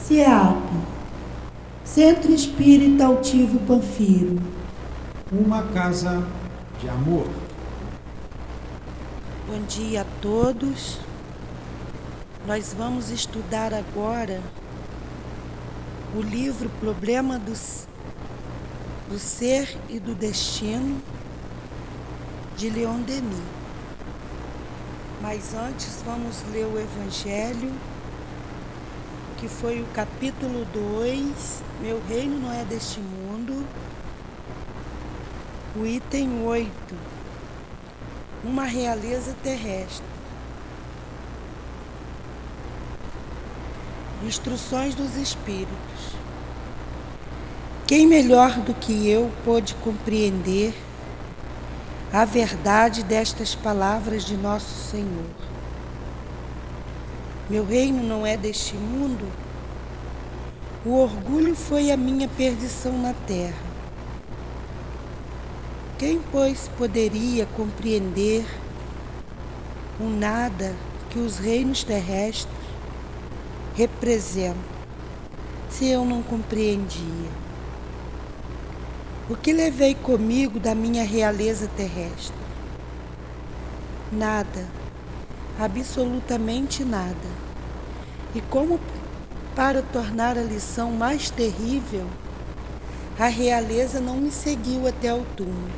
CEAP, Centro Espírita Altivo Panfiro. Uma casa de amor. Bom dia a todos. Nós vamos estudar agora o livro Problema do Ser e do Destino, de Leon Denis. Mas antes vamos ler o Evangelho, que foi o capítulo 2, Meu Reino Não É Deste Mundo, o item 8, Uma Realeza Terrestre. Instruções dos Espíritos. Quem melhor do que eu pôde compreender a verdade destas palavras de Nosso Senhor? Meu reino não é deste mundo. O orgulho foi a minha perdição na terra. Quem, pois, poderia compreender o nada que os reinos terrestres representam, se eu não compreendia? O que levei comigo da minha realeza terrestre? Nada. Absolutamente nada. E como para tornar a lição mais terrível, a realeza não me seguiu até o túmulo.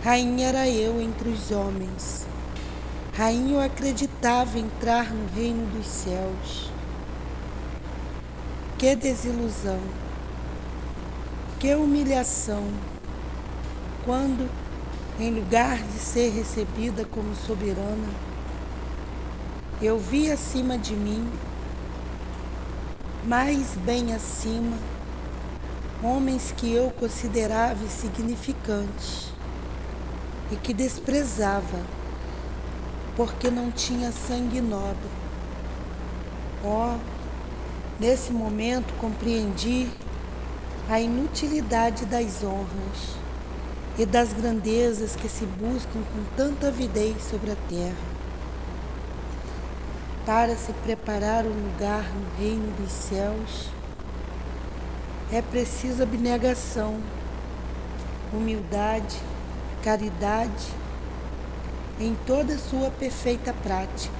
Rainha era eu entre os homens. Rainha eu acreditava entrar no reino dos céus. Que desilusão, que humilhação, quando, em lugar de ser recebida como soberana, eu vi acima de mim, mais bem acima, homens que eu considerava insignificantes e que desprezava, porque não tinha sangue nobre. Oh, nesse momento compreendi a inutilidade das honras e das grandezas que se buscam com tanta avidez sobre a terra. Para se preparar um lugar no reino dos céus, é preciso abnegação, humildade, caridade, em toda a sua perfeita prática,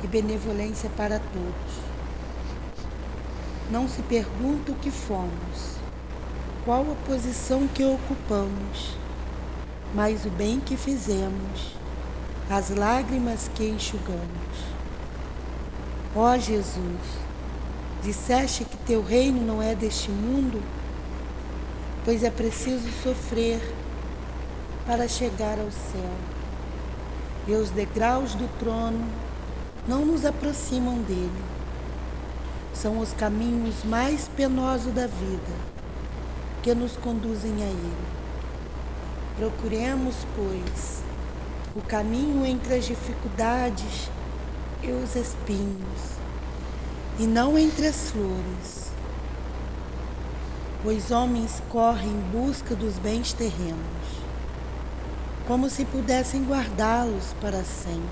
e benevolência para todos. Não se pergunta o que fomos, qual a posição que ocupamos, mas o bem que fizemos, as lágrimas que enxugamos. Ó Jesus, disseste que teu reino não é deste mundo, pois é preciso sofrer para chegar ao céu. E os degraus do trono não nos aproximam dele. São os caminhos mais penosos da vida que nos conduzem a ele. Procuremos, pois, o caminho entre as dificuldades e os espinhos, e não entre as flores. Os homens correm em busca dos bens terrenos, como se pudessem guardá-los para sempre.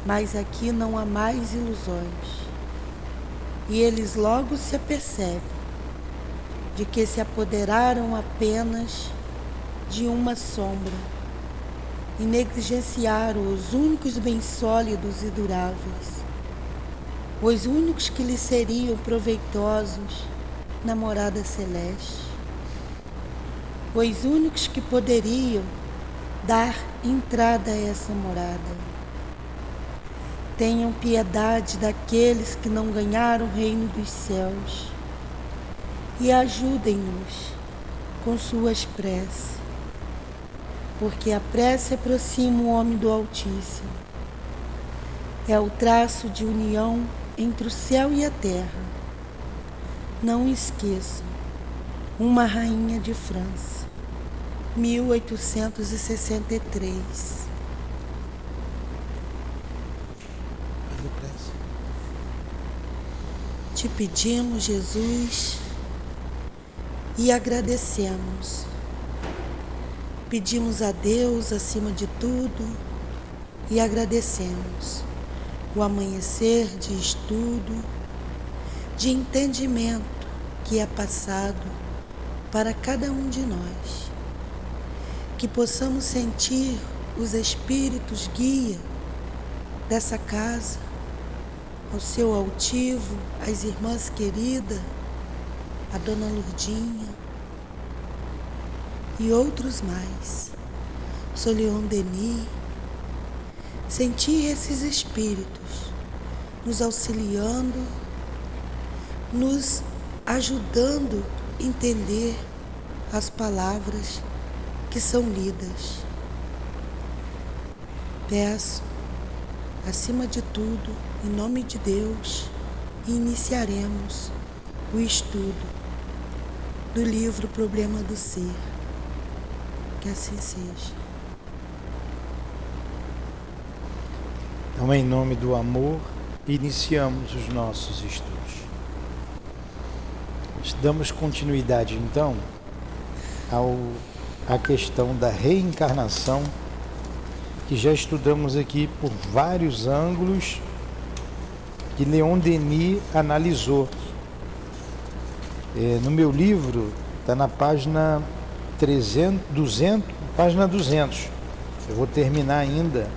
Mas aqui não há mais ilusões, e eles logo se apercebem de que se apoderaram apenas de uma sombra e negligenciaram os únicos bens sólidos e duráveis, os únicos que lhes seriam proveitosos na morada celeste, os únicos que poderiam dar entrada a essa morada. Tenham piedade daqueles que não ganharam o reino dos céus e ajudem-nos com suas preces, porque a prece aproxima o homem do Altíssimo. É o traço de união entre o céu e a terra. Não esqueçam, Uma Rainha de França, 1863. Te pedimos, Jesus, e agradecemos. Pedimos a Deus acima de tudo e agradecemos o amanhecer de estudo, de entendimento que é passado para cada um de nós. Que possamos sentir os espíritos guia dessa casa, ao seu altivo, as irmãs queridas, a Dona Lourdinha e outros mais, Soleon Denis, sentir esses espíritos nos auxiliando, nos ajudando a entender as palavras que são lidas. Peço, acima de tudo, em nome de Deus, iniciaremos o estudo do livro Problema do Ser. Que assim seja. Então, em nome do amor, iniciamos os nossos estudos. Damos continuidade, então, à questão da reencarnação, que já estudamos aqui por vários ângulos, que Leon Denis analisou. No meu livro, está na página 200. Eu vou terminar ainda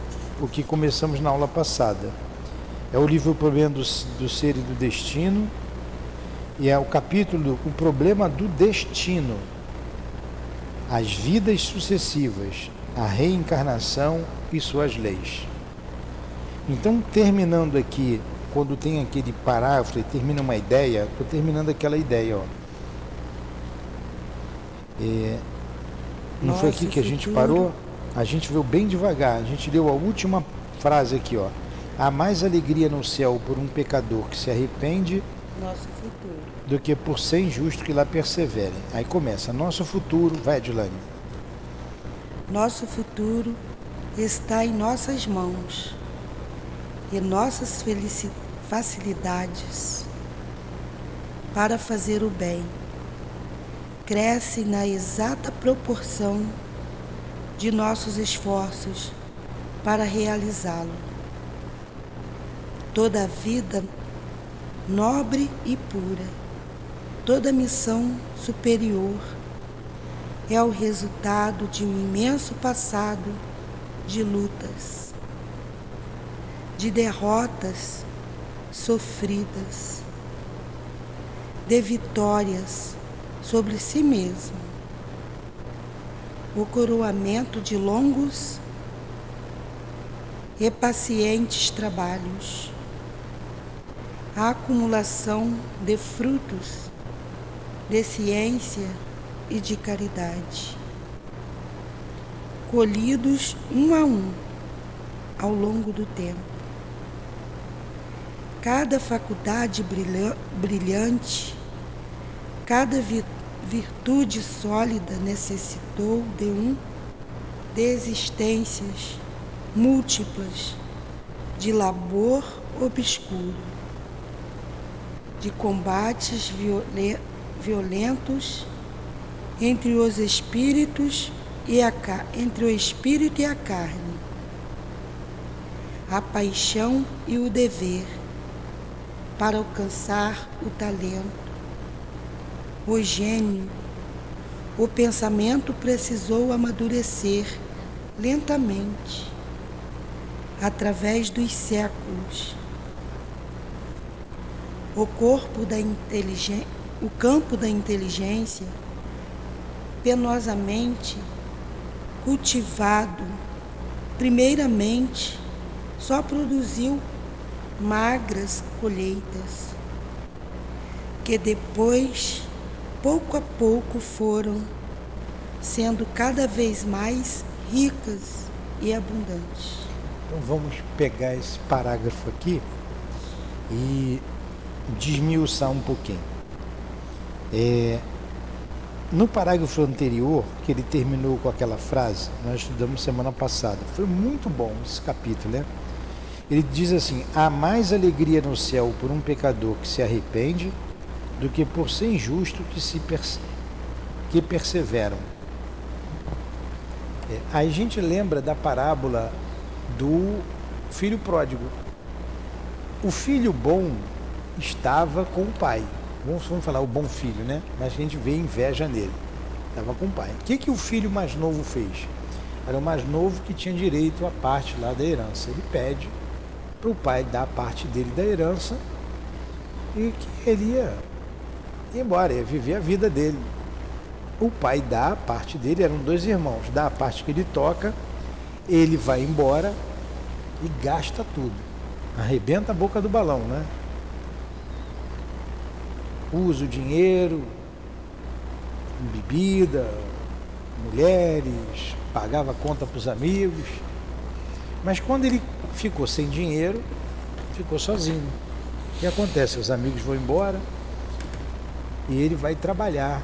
o que começamos na aula passada. É o livro O Problema do Ser e do Destino, e é o capítulo O Problema do Destino, as vidas sucessivas, a reencarnação e suas leis. Então, terminando aqui, quando tem aquele parágrafo e termina uma ideia, estou terminando aquela ideia, ó. Não foi aqui que a gente parou? A gente veio bem devagar, a gente leu a última frase aqui, ó. Há mais alegria no céu por um pecador que se arrepende do que por 100 justos que lá perseverem. Aí começa, nosso futuro, vai, Adilane. Nosso futuro está em nossas mãos e nossas facilidades para fazer o bem crescem na exata proporção de nossos esforços para realizá-lo. Toda a vida nobre e pura, toda missão superior é o resultado de um imenso passado de lutas, de derrotas sofridas, de vitórias sobre si mesmo, o coroamento de longos e pacientes trabalhos, a acumulação de frutos de ciência e de caridade, colhidos um a um ao longo do tempo. Cada faculdade brilhante, cada virtude sólida necessitou de existências múltiplas, de labor obscuro, de combates violentos entre os espíritos entre o espírito e a carne, a paixão e o dever para alcançar o talento, o gênio. O pensamento precisou amadurecer lentamente através dos séculos. O campo da inteligência, penosamente cultivado, primeiramente só produziu magras colheitas, que depois, pouco a pouco, foram sendo cada vez mais ricas e abundantes. Então vamos pegar esse parágrafo aqui e desmiuçar um pouquinho. No parágrafo anterior, que ele terminou com aquela frase, nós estudamos semana passada, foi muito bom esse capítulo, né? Ele diz assim: há mais alegria no céu por um pecador que se arrepende do que por 100 justos que perseveram. Aí a gente lembra da parábola do filho pródigo. O filho bom estava com o pai. Vamos falar o bom filho, né? Mas a gente vê inveja nele. Estava com o pai. O que o filho mais novo fez? Era o mais novo que tinha direito à parte lá da herança. Ele pede para o pai dar a parte dele da herança e que ele ia embora, ia viver a vida dele. O pai dá a parte dele, eram 2 irmãos, dá a parte que ele toca, ele vai embora e gasta tudo. Arrebenta a boca do balão, né? Usa o dinheiro, bebida, mulheres, pagava conta para os amigos. Mas quando ele ficou sem dinheiro, ficou sozinho. O que acontece? Os amigos vão embora e ele vai trabalhar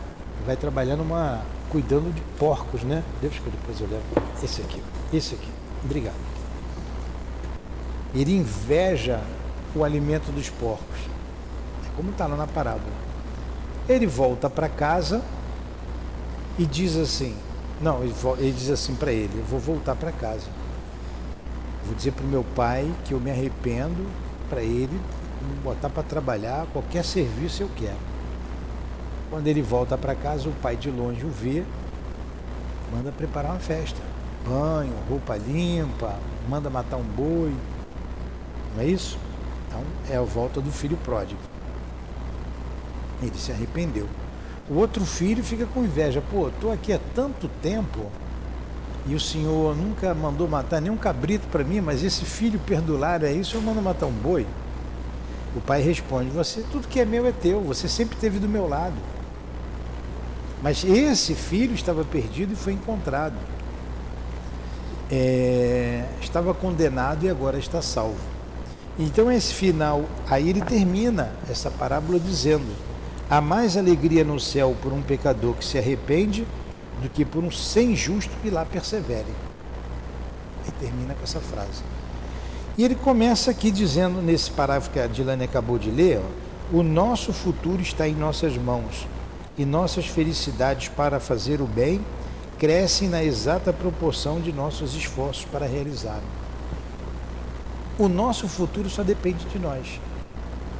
cuidando de porcos, né? Deixa que depois eu levo. Esse aqui. Obrigado. Ele inveja o alimento dos porcos. É como está lá na parábola. Ele volta para casa e diz assim, ele diz assim para ele, eu vou voltar para casa. Vou dizer para o meu pai que eu me arrependo, para ele me botar para trabalhar, qualquer serviço eu quero. Quando ele volta para casa, o pai de longe o vê, manda preparar uma festa. Banho, roupa limpa, manda matar um boi. Não é isso? Então é a volta do filho pródigo. Ele se arrependeu. O outro filho fica com inveja. Pô, estou aqui há tanto tempo e o senhor nunca mandou matar nenhum cabrito para mim, mas esse filho perdulário aí, o senhor manda matar um boi? O pai responde, tudo que é meu é teu, você sempre esteve do meu lado. Mas esse filho estava perdido e foi encontrado. Estava condenado e agora está salvo. Então esse final, aí ele termina essa parábola dizendo: há mais alegria no céu por um pecador que se arrepende do que por um sem justo que lá persevere. E termina com essa frase. E ele começa aqui dizendo, nesse parágrafo que a Dilane acabou de ler, o nosso futuro está em nossas mãos e nossas felicidades para fazer o bem crescem na exata proporção de nossos esforços para realizá-lo. O nosso futuro só depende de nós.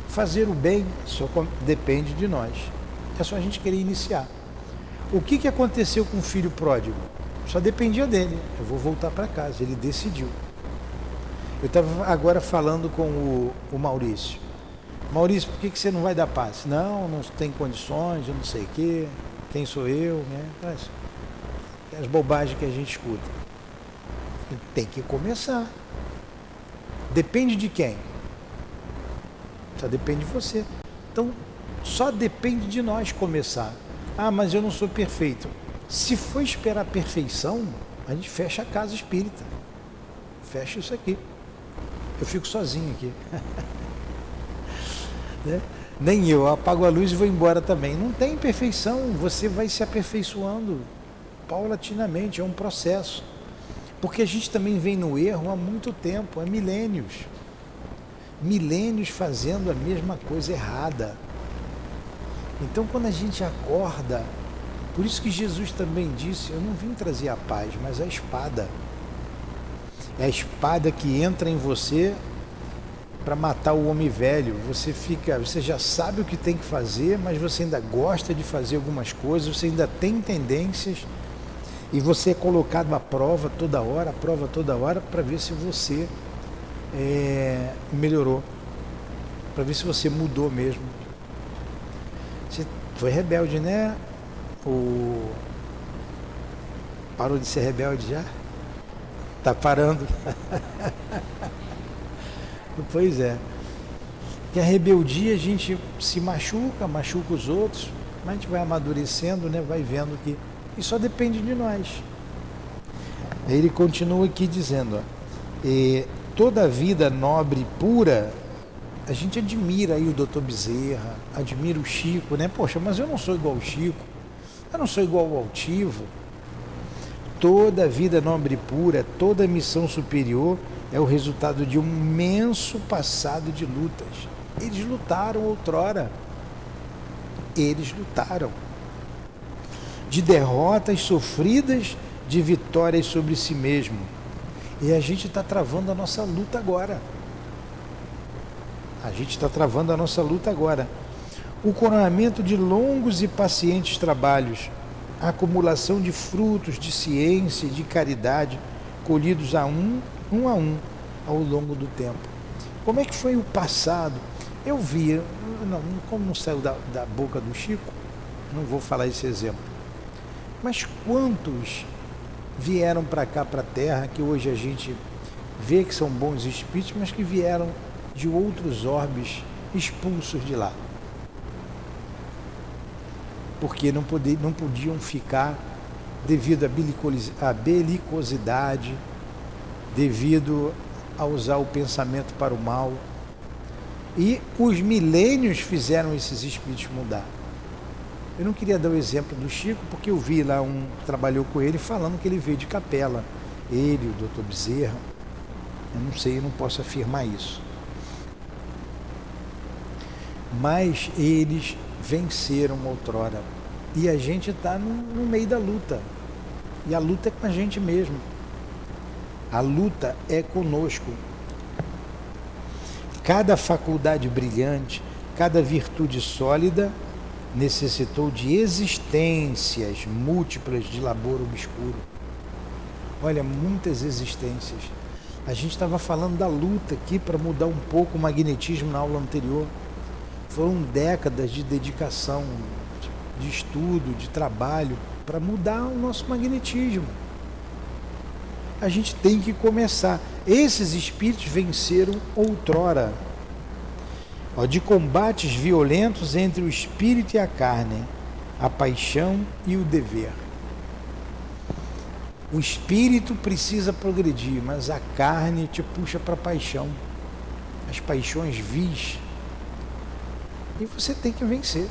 Fazer o bem só depende de nós. É só a gente querer iniciar. O que aconteceu com o filho pródigo? Só dependia dele. Eu vou voltar para casa. Ele decidiu. Eu estava agora falando com o Maurício. Maurício, por que você não vai dar passe? Não tem condições, eu não sei o quê. Quem sou eu? Né? As bobagens que a gente escuta. Tem que começar. Depende de quem? Só depende de você. Então, só depende de nós começar. Ah, mas eu não sou perfeito. Se for esperar a perfeição, a gente fecha a casa espírita. Fecha isso aqui. Eu fico sozinho aqui. Né? Nem eu apago a luz e vou embora também. Não tem perfeição. Você vai se aperfeiçoando paulatinamente. É um processo. Porque a gente também vem no erro há muito tempo, há milênios. Milênios fazendo a mesma coisa errada. Então, quando a gente acorda, por isso que Jesus também disse, eu não vim trazer a paz, mas a espada. É a espada que entra em você para matar o homem velho. Você já sabe o que tem que fazer, mas você ainda gosta de fazer algumas coisas, você ainda tem tendências, e você é colocado à prova toda hora, para ver se você melhorou, para ver se você mudou mesmo. Você foi rebelde, né? Parou de ser rebelde já? Tá parando. Pois é. Que a rebeldia a gente se machuca os outros, mas a gente vai amadurecendo, né? Vai vendo que e só depende de nós. Aí ele continua aqui dizendo, toda a vida nobre e pura, a gente admira aí o Dr. Bezerra, admira o Chico, né? Poxa, mas eu não sou igual ao Chico, eu não sou igual ao Altivo. Toda a vida nobre e pura, toda missão superior é o resultado de um imenso passado de lutas. Eles lutaram outrora. Eles lutaram. De derrotas sofridas, de vitórias sobre si mesmo. E a gente está travando a nossa luta agora. A gente está travando a nossa luta agora. O coroamento de longos e pacientes trabalhos, a acumulação de frutos de ciência e de caridade, colhidos a um ao longo do tempo. Como é que foi o passado? Eu via, como não saiu da boca do Chico, não vou falar esse exemplo. Mas quantos vieram para cá, para a Terra, que hoje a gente vê que são bons espíritos, mas que vieram de outros orbes expulsos de lá? Porque não podiam ficar devido à belicosidade, devido a usar o pensamento para o mal. E os milênios fizeram esses espíritos mudar. Eu não queria dar o exemplo do Chico, porque eu vi lá um que trabalhou com ele falando que ele veio de Capela. Ele, o Dr. Bezerra. Eu não sei, eu não posso afirmar isso. Mas eles venceram outrora. E a gente está no meio da luta. E a luta é com a gente mesmo. A luta é conosco. Cada faculdade brilhante, cada virtude sólida necessitou de existências múltiplas de labor obscuro. Olha, muitas existências. A gente estava falando da luta aqui para mudar um pouco o magnetismo na aula anterior. Foram décadas de dedicação, de estudo, de trabalho para mudar o nosso magnetismo. A gente tem que começar. Esses espíritos venceram outrora. De combates violentos entre o espírito e a carne, a paixão e o dever. O espírito precisa progredir, mas a carne te puxa para a paixão. As paixões vis. E você tem que vencer.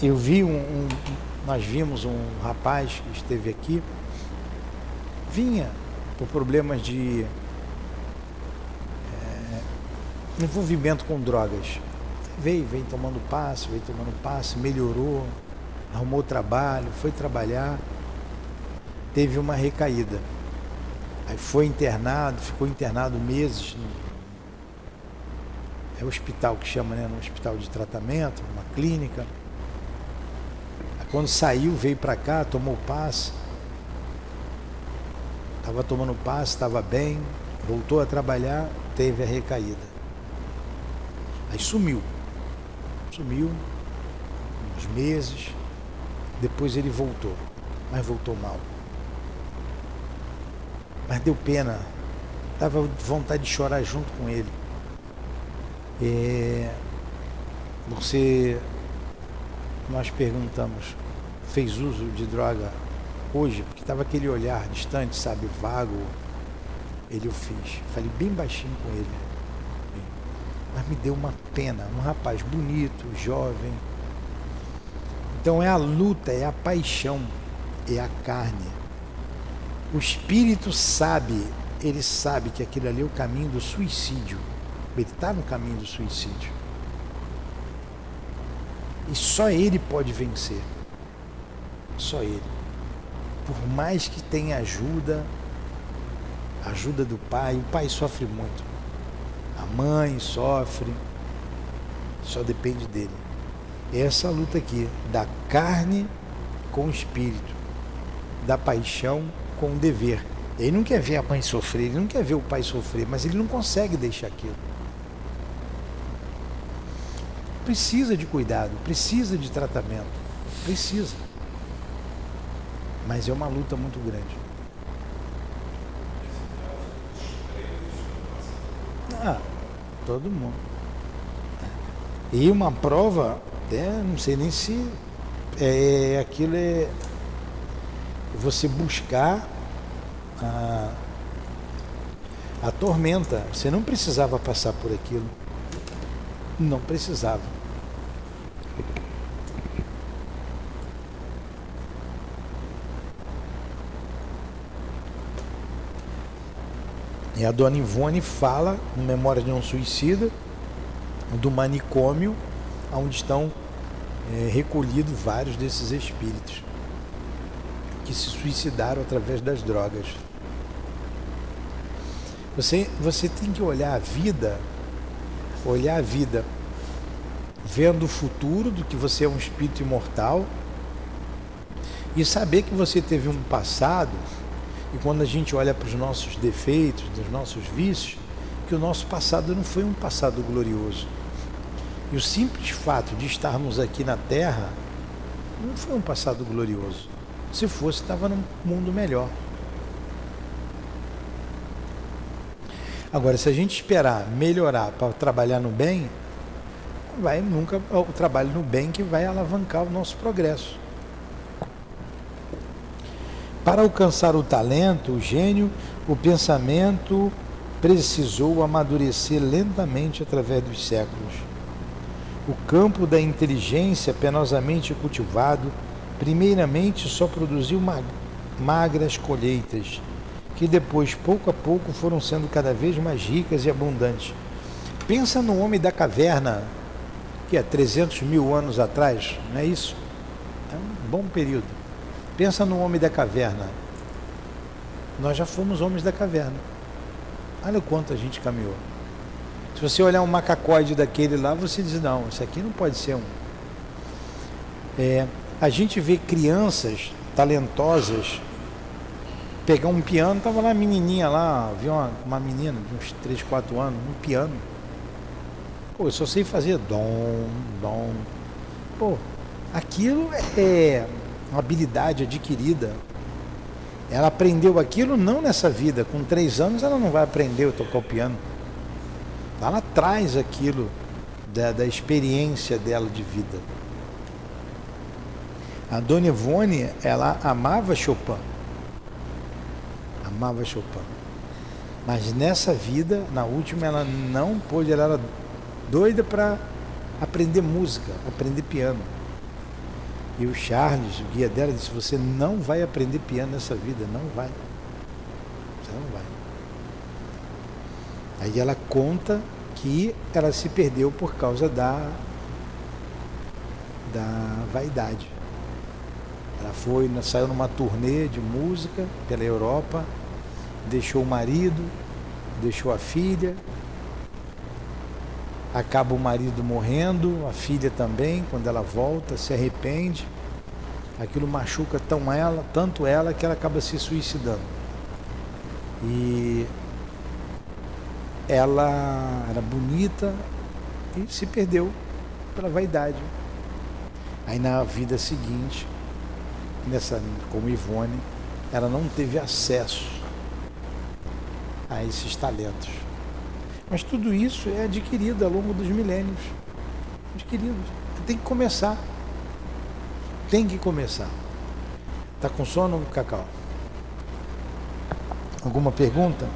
Eu vi nós vimos um rapaz que esteve aqui, vinha por problemas de envolvimento com drogas. Veio tomando passe, melhorou, arrumou trabalho, foi trabalhar, teve uma recaída. Aí foi internado, ficou internado meses. É o hospital que chama, né? No hospital de tratamento, uma clínica. Aí quando saiu, veio para cá, tomou passe. Estava tomando passe, estava bem, voltou a trabalhar, teve a recaída. Aí sumiu uns meses, depois ele voltou, mas voltou mal. Mas deu pena, dava vontade de chorar junto com ele. Nós perguntamos, fez uso de droga hoje? Porque estava aquele olhar distante, sabe, vago. Eu fiz, falei bem baixinho com ele. Mas me deu uma pena, um rapaz bonito, jovem. Então é a luta, é a paixão, é a carne. O espírito sabe, ele sabe que aquilo ali é o caminho do suicídio. Ele está no caminho do suicídio. E só ele pode vencer. Só ele. Por mais que tenha ajuda do pai, o pai sofre muito. A mãe sofre, só depende dele. Essa luta aqui, da carne com o espírito, da paixão com o dever. Ele não quer ver a mãe sofrer, ele não quer ver o pai sofrer, mas ele não consegue deixar aquilo. Precisa de cuidado, precisa de tratamento, precisa. Mas é uma luta muito grande. Todo mundo. E uma prova, não sei nem se aquilo é você buscar a tormenta. Você não precisava passar por aquilo. Não precisava. E a dona Ivone fala, no Memória de um Suicida, do manicômio, onde estão recolhidos vários desses espíritos que se suicidaram através das drogas. Você tem que olhar a vida olhar a vida vendo o futuro, do que você é um espírito imortal, e saber que você teve um passado, e quando a gente olha para os nossos defeitos, dos nossos vícios, que o nosso passado não foi um passado glorioso. E o simples fato de estarmos aqui na Terra não foi um passado glorioso. Se fosse, estava num mundo melhor. Agora, se a gente esperar melhorar para trabalhar no bem, vai nunca o trabalho no bem que vai alavancar o nosso progresso. Para alcançar o talento, o gênio, o pensamento precisou amadurecer lentamente através dos séculos. O campo da inteligência penosamente cultivado, primeiramente só produziu magras colheitas, que depois, pouco a pouco, foram sendo cada vez mais ricas e abundantes. Pensa no homem da caverna, que é 300 mil anos atrás, não é isso? É um bom período. Pensa no homem da caverna. Nós já fomos homens da caverna. Olha o quanto a gente caminhou. Se você olhar um macacoide daquele lá, você diz, não, isso aqui não pode ser um. A gente vê crianças talentosas pegar um piano, estava lá a menininha lá, vi uma menina de uns 3, 4 anos, um piano. Pô, eu só sei fazer dom, dom. Pô, aquilo é uma habilidade adquirida. Ela aprendeu aquilo não nessa vida. Com 3 anos ela não vai aprender a tocar o piano. Ela traz aquilo da experiência dela de vida. A Dona Ivone, ela amava Chopin. Amava Chopin. Mas nessa vida, na última, ela não pôde, ela era doida para aprender música, aprender piano. E o Charles, o guia dela, disse, você não vai aprender piano nessa vida, não vai. Você não vai. Aí ela conta que ela se perdeu por causa da vaidade. Ela saiu numa turnê de música pela Europa, deixou o marido, deixou a filha, acaba o marido morrendo, a filha também, quando ela volta, se arrepende, aquilo machuca tanto ela que ela acaba se suicidando. E ela era bonita e se perdeu pela vaidade. Aí na vida seguinte, como Ivone, ela não teve acesso a esses talentos. Mas tudo isso é adquirido ao longo dos milênios. Adquirido. Tem que começar. Tem que começar. Tá com sono, Cacau? Alguma pergunta?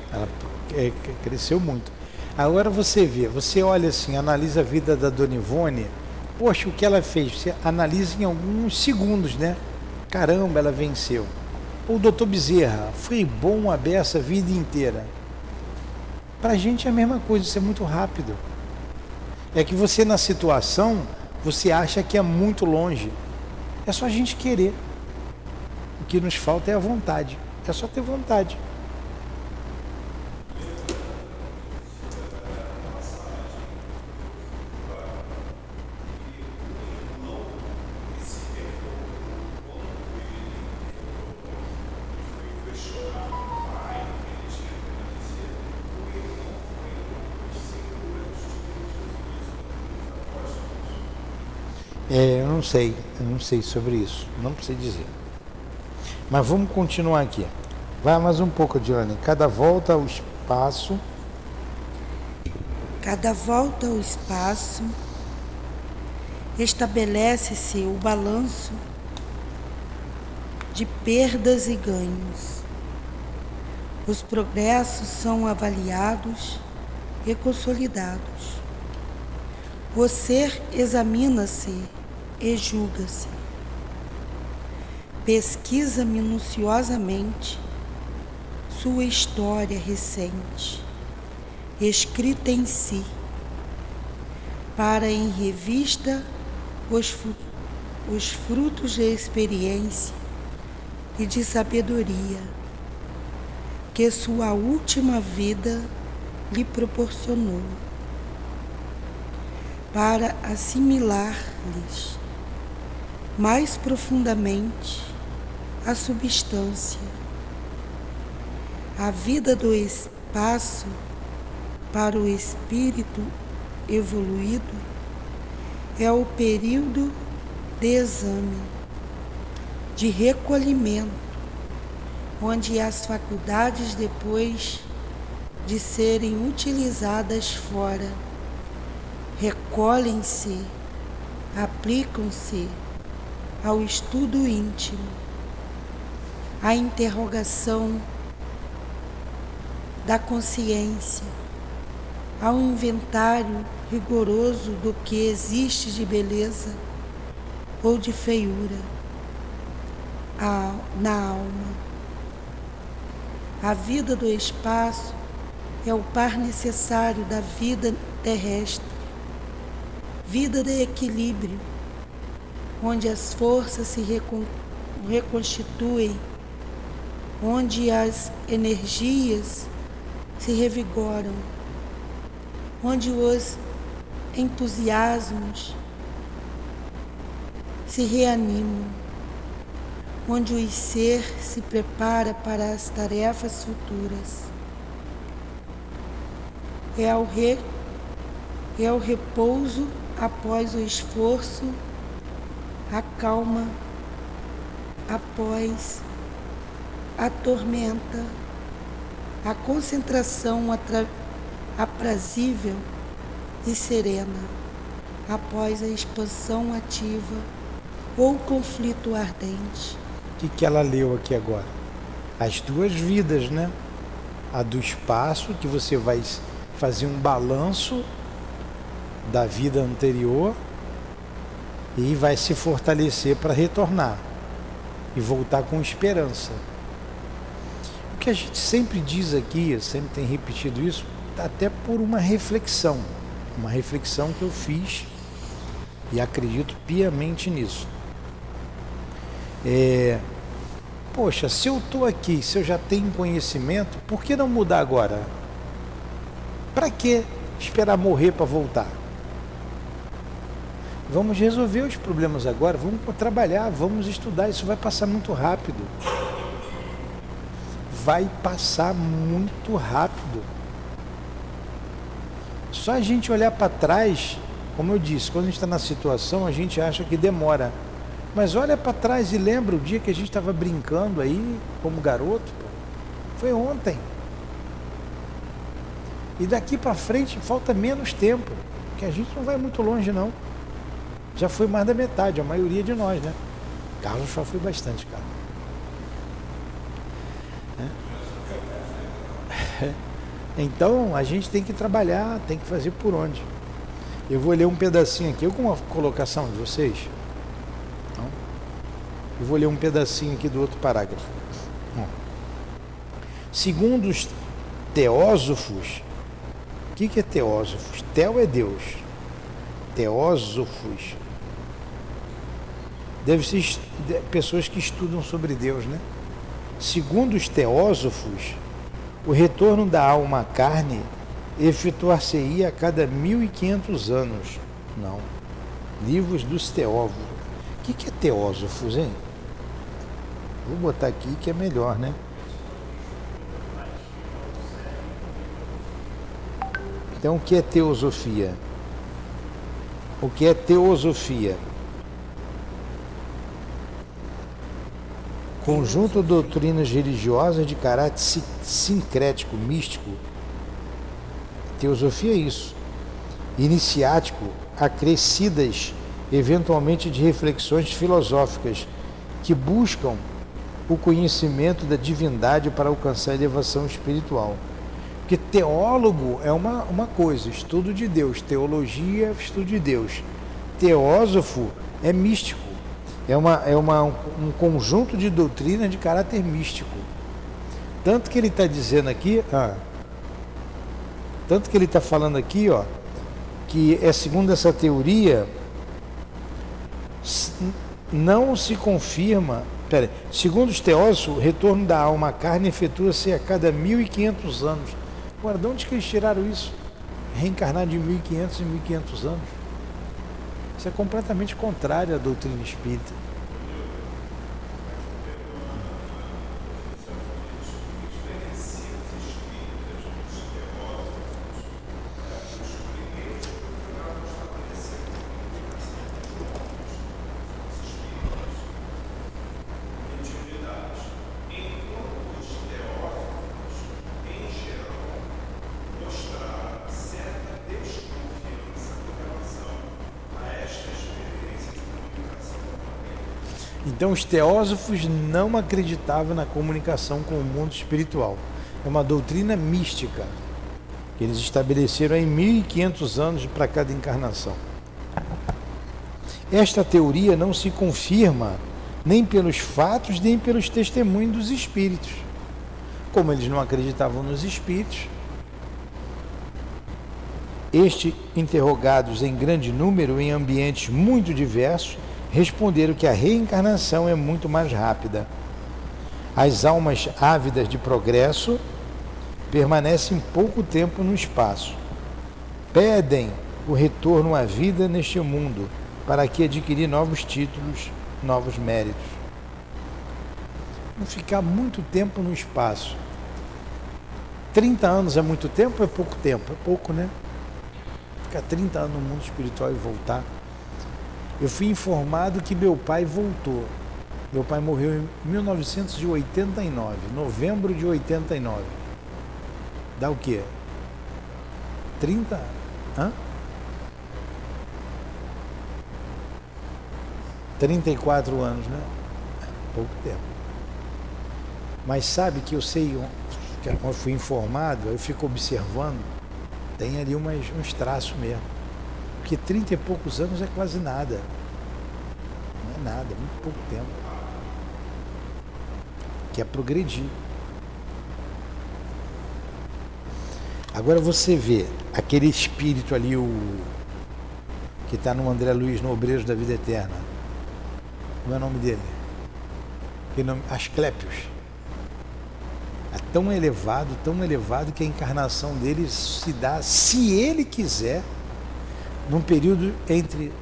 Ela cresceu muito. Agora você vê, você olha assim, analisa a vida da Dona Ivone, poxa, o que ela fez, você analisa em alguns segundos, né? Caramba, ela venceu. O doutor Bezerra, foi bom a beça a vida inteira. Pra gente é a mesma coisa, isso é muito rápido. É que você na situação, você acha que é muito longe. É só a gente querer. O que nos falta é a vontade. É só ter vontade. Eu não sei sobre isso, não sei dizer. Mas vamos continuar aqui. Vai mais um pouco, Diane. Cada volta ao espaço. Cada volta ao espaço estabelece-se o balanço de perdas e ganhos. Os progressos são avaliados e consolidados. O ser examina-se e julga-se. Pesquisa minuciosamente sua história recente, escrita em si, para em revista os frutos de experiência e de sabedoria que sua última vida lhe proporcionou, para assimilar-lhes mais profundamente a substância. A vida do espaço para o espírito evoluído é o período de exame, de recolhimento, onde as faculdades, depois de serem utilizadas fora, recolhem-se, aplicam-se ao estudo íntimo, à interrogação da consciência, ao inventário rigoroso do que existe de beleza ou de feiura na alma. A vida do espaço é o par necessário da vida terrestre, vida de equilíbrio, onde as forças se reconstituem, onde as energias se revigoram, onde os entusiasmos se reanimam, onde o ser se prepara para as tarefas futuras. É o repouso após o esforço, a calma após a tormenta, a concentração aprazível e serena após a expansão ativa ou conflito ardente. O que ela leu aqui agora? As duas vidas, né? A do espaço, que você vai fazer um balanço da vida anterior e vai se fortalecer para retornar e voltar com esperança. O que a gente sempre diz aqui, sempre tem repetido isso, até por uma reflexão que eu fiz e acredito piamente nisso. Poxa, se eu estou aqui, se eu já tenho conhecimento, por que não mudar agora? Para que esperar morrer para voltar? Vamos resolver os problemas agora, vamos trabalhar, vamos estudar, isso vai passar muito rápido. Vai passar muito rápido. Só a gente olhar para trás, como eu disse, quando a gente está na situação, a gente acha que demora. Mas olha para trás e lembra o dia que a gente estava brincando aí, como garoto, pô. Foi ontem. E daqui para frente falta menos tempo, porque a gente não vai muito longe não. Já foi mais da metade, a maioria de nós, né? Carlos já foi bastante, cara. Então a gente tem que trabalhar, tem que fazer por onde. Eu vou ler um pedacinho aqui, alguma colocação de vocês? Não? Eu vou ler um pedacinho aqui do outro parágrafo. Segundo os teósofos, o que é teósofos? Teo é Deus. Teósofos deve ser pessoas que estudam sobre Deus, né? Segundo os teósofos, o retorno da alma à carne efetuar-se-ia a cada 1500 anos. Não. Livros dos teósofos. O que é teósofos, hein? Vou botar aqui que é melhor, né? Então, o que é teosofia? O que é teosofia? Conjunto de doutrinas religiosas de caráter sincrético, místico. Teosofia é isso. Iniciático, acrescidas eventualmente de reflexões filosóficas que buscam o conhecimento da divindade para alcançar a elevação espiritual. Porque teólogo é uma coisa, estudo de Deus. Teologia, estudo de Deus. Teósofo é místico. É um conjunto de doutrina de caráter místico. Tanto que ele está dizendo aqui, tanto que ele está falando aqui, ó, que segundo essa teoria, não se confirma. Segundo os teósofos, o retorno da alma à carne efetua-se a cada 1500 anos. Agora, de onde que eles tiraram isso? Reencarnar de 1500 em 1500 anos. Isso é completamente contrário à doutrina espírita. Então os teósofos não acreditavam na comunicação com o mundo espiritual. É uma doutrina mística que eles estabeleceram em 1500 anos para cada encarnação. Esta teoria não se confirma nem pelos fatos, nem pelos testemunhos dos espíritos. Como eles não acreditavam nos espíritos, estes, interrogados em grande número em ambientes muito diversos, responderam que a reencarnação é muito mais rápida. As almas ávidas de progresso permanecem pouco tempo no espaço. Pedem o retorno à vida neste mundo, para que adquirir novos títulos, novos méritos. Não ficar muito tempo no espaço. 30 anos é muito tempo ou é pouco tempo? É pouco, né? Ficar 30 anos no mundo espiritual e voltar. Eu fui informado que meu pai voltou. Meu pai morreu em 1989, novembro de 89. Dá o quê? 30? Hã? 34 anos, né? Pouco tempo. Mas sabe que eu sei, quando eu fui informado, eu fico observando, tem ali uns traços mesmo. Porque 30 e poucos anos é quase nada. Não é nada, é muito pouco tempo. Que é progredir. Agora você vê aquele espírito ali, que está no André Luiz, no Obreiros da Vida Eterna. Como é o nome dele? Asclépios. É tão elevado que a encarnação dele se dá, se ele quiser, num período entre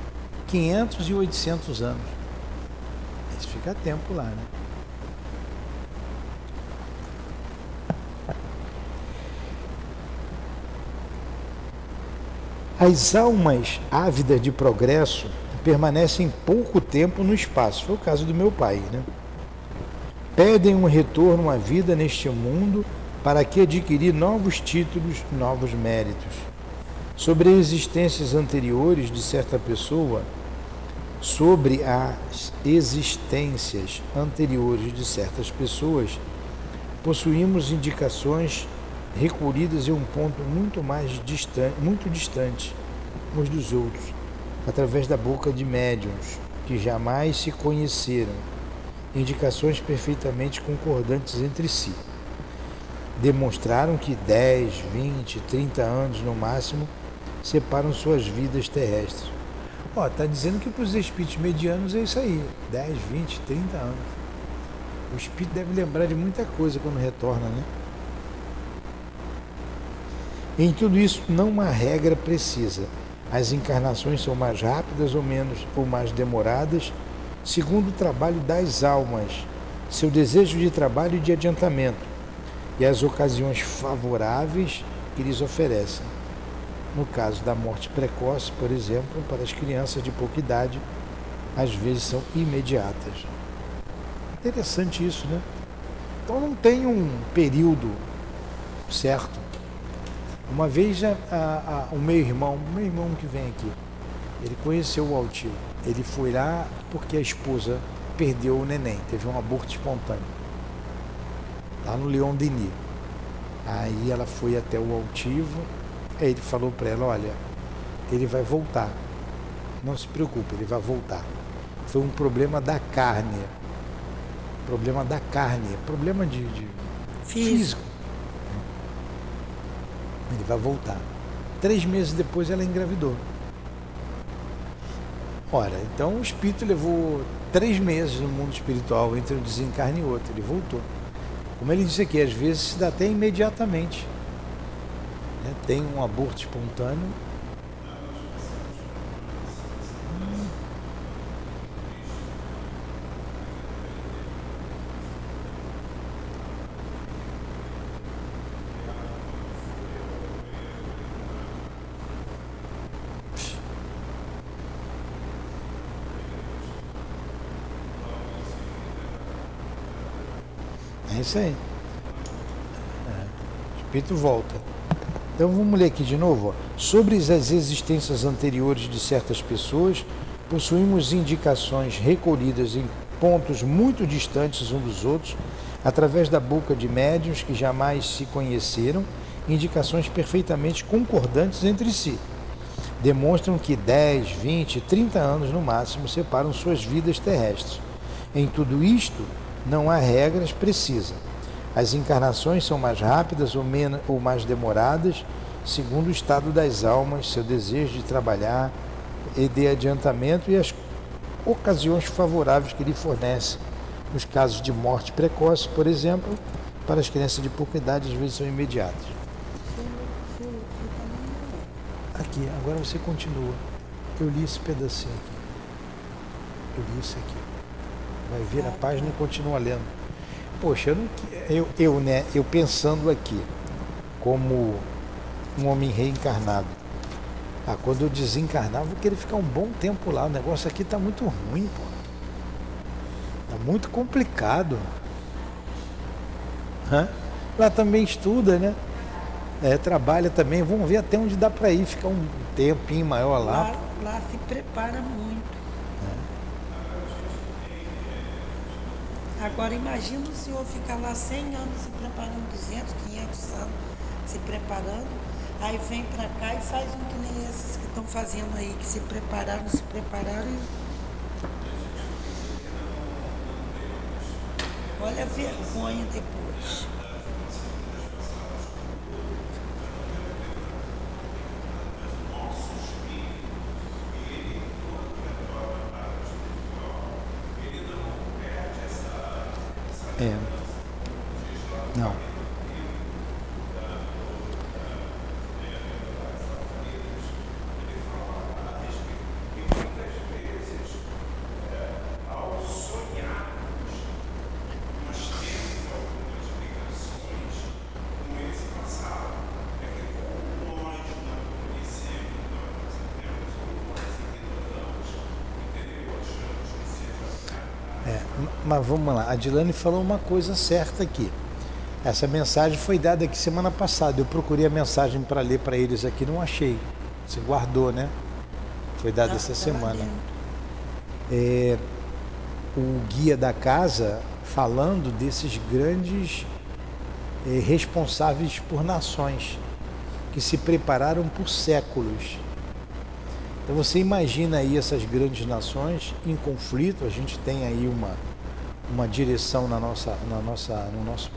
500 e 800 anos. Isso fica tempo lá, né? As almas ávidas de progresso permanecem pouco tempo no espaço. Foi o caso do meu pai, né? Pedem um retorno à vida neste mundo para que adquirir novos títulos, novos méritos. Sobre existências anteriores de certa pessoa, sobre as existências anteriores de certas pessoas, possuímos indicações recolhidas em um ponto muito distante uns dos outros, através da boca de médiuns que jamais se conheceram, indicações perfeitamente concordantes entre si. Demonstraram que 10, 20, 30 anos no máximo separam suas vidas terrestres. Está dizendo que para os espíritos medianos é isso aí, 10, 20, 30 anos. O espírito deve lembrar de muita coisa quando retorna, né? Em tudo isso, não há regra precisa. As encarnações são mais rápidas ou menos, ou mais demoradas, segundo o trabalho das almas, seu desejo de trabalho e de adiantamento, e as ocasiões favoráveis que lhes oferecem. No caso da morte precoce, por exemplo, para as crianças de pouca idade, às vezes são imediatas. Interessante isso, né? Então não tem um período certo. Uma vez o meu irmão que vem aqui, ele conheceu o Altivo. Ele foi lá porque a esposa perdeu o neném, teve um aborto espontâneo, lá no Leon Denis. Aí ela foi até o altivo, aí ele falou para ela, olha, ele vai voltar, não se preocupe, ele vai voltar. Foi um problema da carne, problema de físico. Ele vai voltar. 3 meses depois ela engravidou. Ora, então o espírito levou 3 meses no mundo espiritual entre um desencarne e outro, ele voltou. Como ele disse aqui, às vezes se dá até imediatamente, né? Tem um aborto espontâneo. É isso aí. O espírito volta. Então vamos ler aqui de novo. Ó. Sobre as existências anteriores de certas pessoas, possuímos indicações recolhidas em pontos muito distantes uns dos outros, através da boca de médiuns que jamais se conheceram, indicações perfeitamente concordantes entre si. Demonstram que 10, 20, 30 anos no máximo separam suas vidas terrestres. Em tudo isto, não há regras precisas. As encarnações são mais rápidas ou mais demoradas, segundo o estado das almas, seu desejo de trabalhar e de adiantamento e as ocasiões favoráveis que lhe fornece. Nos casos de morte precoce, por exemplo, para as crianças de pouca idade, às vezes são imediatas. Aqui, agora você continua. Eu li esse pedacinho aqui. Eu li isso aqui. Vai ver a página e continua lendo. Poxa, eu pensando aqui, como um homem reencarnado. Quando eu desencarnar, eu vou querer ficar um bom tempo lá. O negócio aqui está muito ruim, pô. Está muito complicado. Lá também estuda, né? Trabalha também. Vamos ver até onde dá para ir, ficar um tempinho maior lá. Lá se prepara muito. Agora imagina o senhor ficar lá 100 anos se preparando, 200, 500 anos se preparando, aí vem para cá e faz um que nem esses que estão fazendo aí, que se prepararam e... Olha a vergonha depois. Não. Mas vamos lá, a Dilane falou uma coisa certa aqui. Essa mensagem foi dada aqui semana passada. Eu procurei a mensagem para ler para eles aqui, não achei. Você guardou, né? Foi dada essa semana. O guia da casa falando desses grandes responsáveis por nações que se prepararam por séculos. Então você imagina aí essas grandes nações em conflito. A gente tem aí uma direção no nosso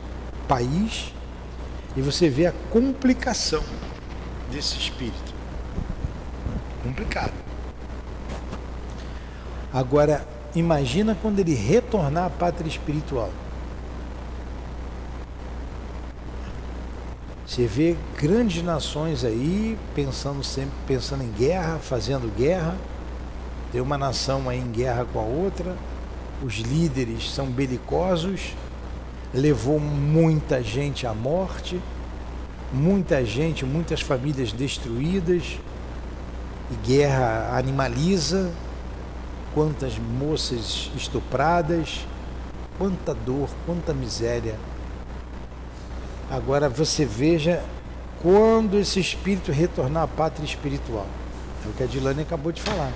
país, e você vê a complicação desse espírito. Complicado. Agora, imagina quando ele retornar à pátria espiritual. Você vê grandes nações aí pensando em guerra, fazendo guerra. Tem uma nação aí em guerra com a outra. Os líderes são belicosos, levou muita gente à morte, muitas famílias destruídas, e guerra animaliza, quantas moças estupradas, quanta dor, quanta miséria. Agora você veja quando esse espírito retornar à pátria espiritual. É o que a Dilane acabou de falar.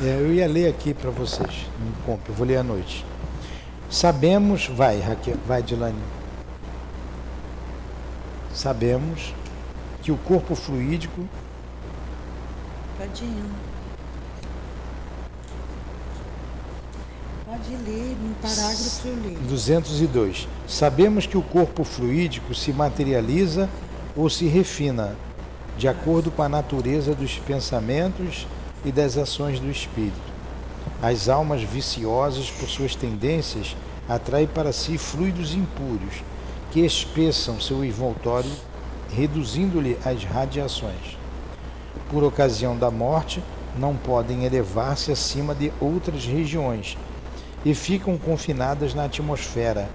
Eu ia ler aqui para vocês, não compre, eu vou ler à noite. Sabemos, vai Raquel, vai Dilane. Sabemos que o corpo fluídico... Pode ir. Pode ler, um parágrafo eu leio. 202. Sabemos que o corpo fluídico se materializa ou se refina, de acordo com a natureza dos pensamentos e das ações do espírito. As almas viciosas, por suas tendências, atraem para si fluidos impúrios, que espessam seu envoltório, reduzindo-lhe as radiações. Por ocasião da morte, não podem elevar-se acima de outras regiões e ficam confinadas na atmosfera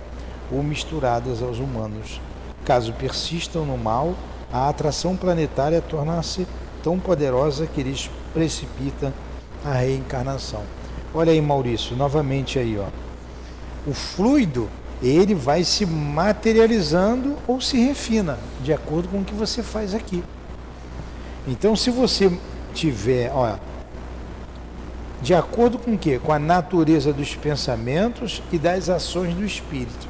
ou misturadas aos humanos. Caso persistam no mal, a atração planetária torna-se tão poderosa que lhes precipita a reencarnação. Olha aí, Maurício, novamente aí, ó. O fluido, ele vai se materializando ou se refina, de acordo com o que você faz aqui. Então, se você tiver, ó, de acordo com o quê? Com a natureza dos pensamentos e das ações do espírito.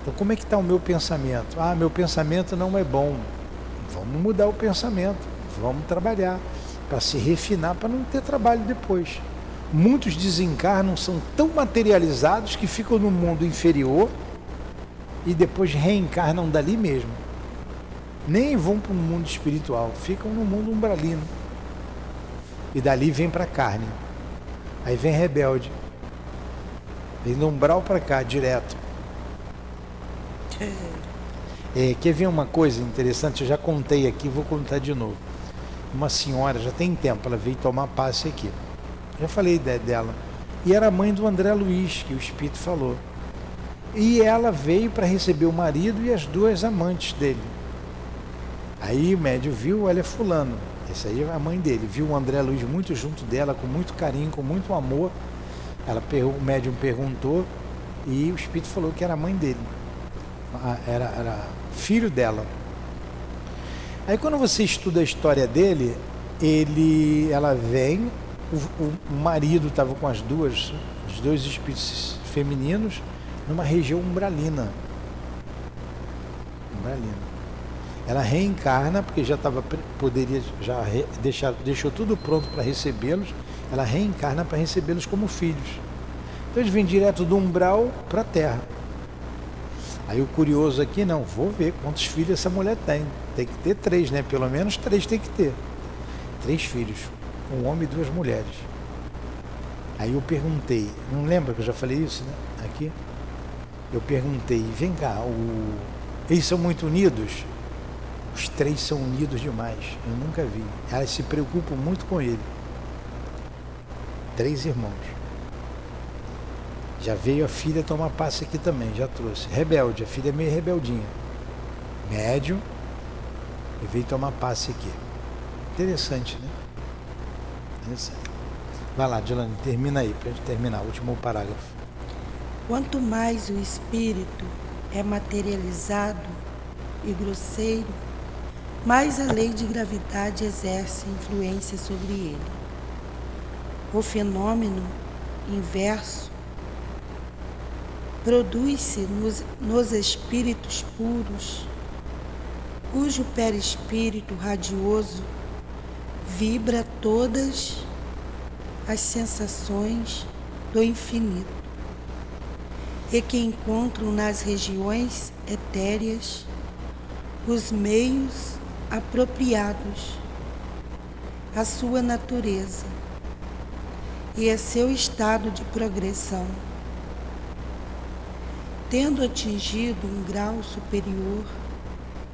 Então, como é que está o meu pensamento? Ah, meu pensamento não é bom. Vamos mudar o pensamento, vamos trabalhar para se refinar, para não ter trabalho depois. Muitos desencarnam, são tão materializados que ficam no mundo inferior e depois reencarnam dali mesmo. Nem vão para o mundo espiritual, ficam no mundo umbralino. E dali vem para a carne. Aí vem rebelde. Vem do umbral para cá, direto. Quer ver uma coisa interessante? Eu já contei aqui, vou contar de novo. Uma senhora, já tem tempo, ela veio tomar passe aqui. Já falei dela. E era a mãe do André Luiz, que o Espírito falou. E ela veio para receber o marido e as duas amantes dele. Aí o médium viu, olha, fulano. Essa aí é a mãe dele. Viu o André Luiz muito junto dela, com muito carinho, com muito amor. O médium perguntou e o Espírito falou que era a mãe dele. Era filho dela. Aí quando você estuda a história dele, ela vem, o marido estava com os dois espíritos femininos numa região umbralina. Ela reencarna, porque deixou tudo pronto para recebê-los, ela reencarna para recebê-los como filhos. Então eles vêm direto do umbral para a terra. Aí o curioso aqui, não, vou ver quantos filhos essa mulher tem. Tem que ter 3, né? Pelo menos 3 tem que ter. 3 filhos, um homem e 2 mulheres. Aí eu perguntei, não lembra que eu já falei isso, né? Aqui. Eu perguntei, vem cá, eles são muito unidos? Os 3 são unidos demais, eu nunca vi. Elas se preocupam muito com ele. 3 irmãos. Já veio a filha tomar passe aqui também, já trouxe. Rebelde, a filha é meio rebeldinha. Médium, e veio tomar passe aqui. Interessante, né? Interessante. Vai lá, Dilane, termina aí, para a gente terminar, o último parágrafo. Quanto mais o espírito é materializado e grosseiro, mais a lei de gravidade exerce influência sobre ele. O fenômeno inverso produz-se nos espíritos puros, cujo perispírito radioso vibra todas as sensações do infinito e que encontram nas regiões etéreas os meios apropriados à sua natureza e a seu estado de progressão. Tendo atingido um grau superior,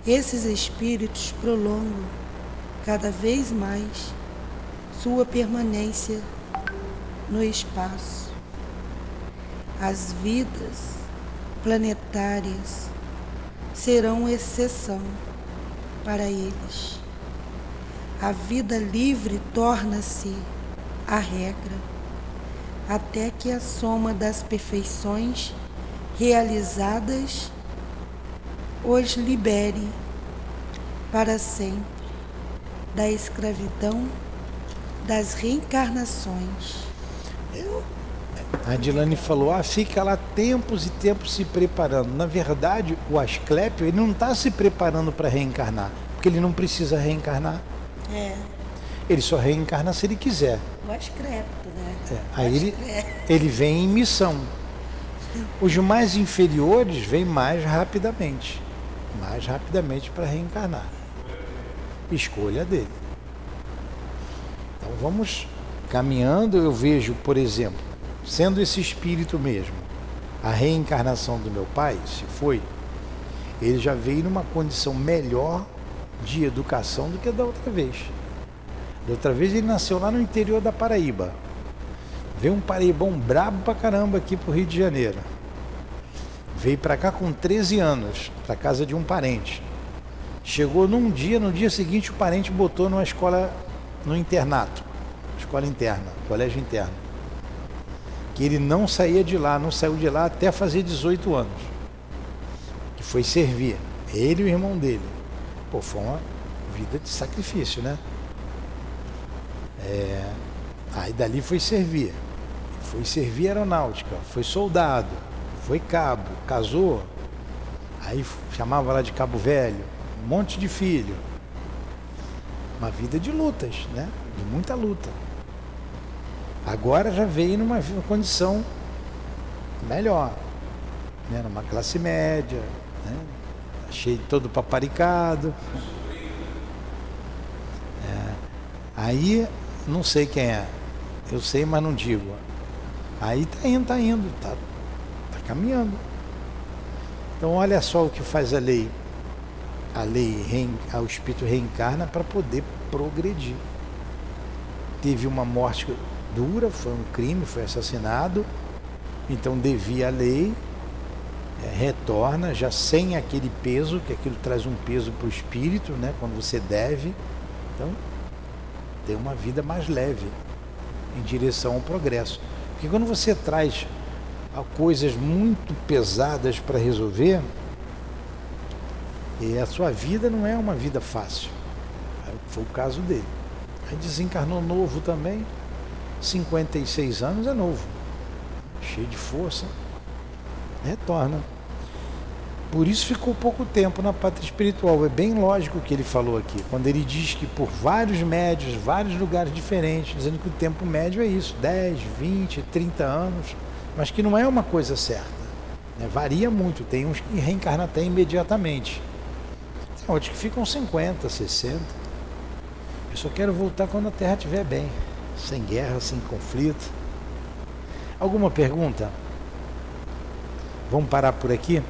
esses espíritos prolongam cada vez mais sua permanência no espaço. As vidas planetárias serão exceção para eles. A vida livre torna-se a regra, até que a soma das perfeições realizadas os libere para sempre da escravidão das reencarnações. A Dilane falou, fica lá tempos e tempos se preparando. Na verdade, o Asclépio, ele não está se preparando para reencarnar, porque ele não precisa reencarnar. Ele só reencarna se ele quiser. O Asclépio, né? Aí ele vem em missão. Os mais inferiores vêm mais rapidamente para reencarnar. Escolha dele. Então vamos caminhando. Eu vejo, por exemplo, sendo esse espírito mesmo, a reencarnação do meu pai, se foi, ele já veio numa condição melhor de educação do que da outra vez. Da outra vez ele nasceu lá no interior da Paraíba. Veio um paraibão brabo pra caramba aqui pro Rio de Janeiro. Veio pra cá com 13 anos, pra casa de um parente. Chegou num dia, no dia seguinte o parente botou numa escola, no internato, escola interna, colégio interno. Que ele não saía de lá, não saiu de lá até fazer 18 anos. Que foi servir, ele e o irmão dele. Pô, foi uma vida de sacrifício, né? Aí dali foi servir aeronáutica, foi soldado, foi cabo, casou, aí chamava lá de Cabo Velho, um monte de filho. Uma vida de lutas, né? De muita luta. Agora já veio numa condição melhor, né? Numa classe média, né? Cheio de todo paparicado. Aí, não sei quem é, eu sei, mas não digo. Aí tá indo, tá caminhando. Então olha só o que faz a lei. O espírito reencarna para poder progredir. Teve uma morte dura, foi um crime, foi assassinado, então devia a lei, retorna já sem aquele peso, que aquilo traz um peso para o espírito, né? Quando você deve, então tem uma vida mais leve em direção ao progresso. Porque quando você traz coisas muito pesadas para resolver, a sua vida não é uma vida fácil. Foi o caso dele. Aí desencarnou novo também, 56 anos é novo, cheio de força, retorna. Por isso ficou pouco tempo na pátria espiritual. É bem lógico o que ele falou aqui, quando ele diz que por vários médios, vários lugares diferentes, dizendo que o tempo médio é isso, 10, 20, 30 anos, mas que não é uma coisa certa, né? Varia muito, tem uns que reencarnam até imediatamente, tem outros que ficam 50, 60. Eu só quero voltar quando a Terra estiver bem, sem guerra, sem conflito. Alguma pergunta? Vamos parar por aqui?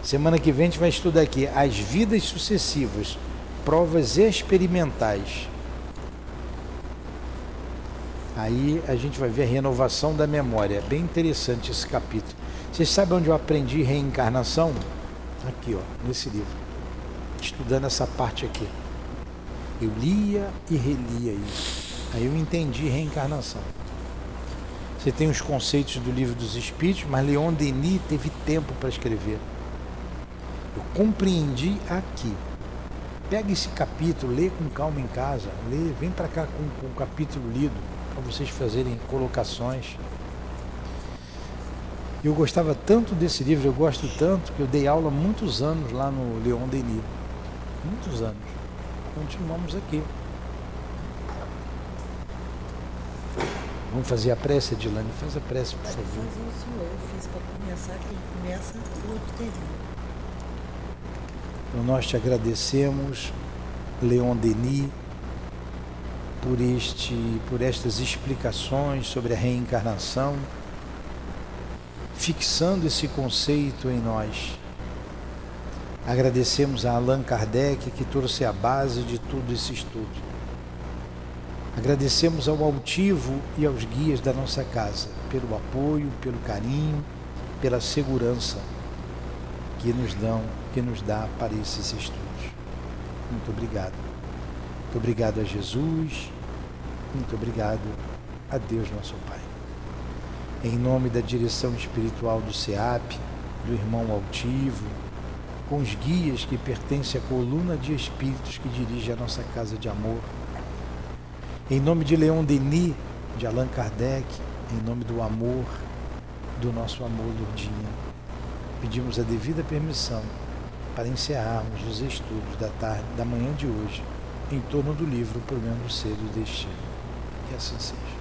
Semana que vem a gente vai estudar aqui as vidas sucessivas, provas experimentais. Aí a gente vai ver a renovação da memória. É bem interessante esse capítulo. Vocês sabem onde eu aprendi reencarnação? Aqui, ó, nesse livro. Estudando essa parte aqui. Eu lia e relia isso. Aí eu entendi reencarnação. Você tem os conceitos do Livro dos Espíritos, mas Leon Denis teve tempo para escrever. Eu compreendi aqui. Pega esse capítulo, lê com calma em casa, lê, vem para cá com o capítulo lido, para vocês fazerem colocações. Eu gostava tanto desse livro, eu gosto tanto, que eu dei aula muitos anos lá no Leon Denis. Muitos anos. Continuamos aqui. Vamos fazer a prece, Edilane? Faz a prece, por favor. Pode fazer o senhor. Eu fiz para começar, quem começa, o outro termina. Então nós te agradecemos, Leon Denis, por estas explicações sobre a reencarnação, fixando esse conceito em nós. Agradecemos a Allan Kardec, que trouxe a base de todo esse estudo. Agradecemos ao altivo e aos guias da nossa casa, pelo apoio, pelo carinho, pela segurança que nos dá para esses estudos. Muito obrigado. Muito obrigado a Jesus, muito obrigado a Deus nosso Pai. Em nome da direção espiritual do SEAP, do irmão altivo, com os guias que pertencem à coluna de espíritos que dirige a nossa casa de amor, Em nome de Leon Denis, de Allan Kardec, em nome do amor, do nosso amor, Lourdinha, pedimos a devida permissão para encerrarmos os estudos da manhã de hoje em torno do livro O Problema do Ser e do Destino. Que assim seja.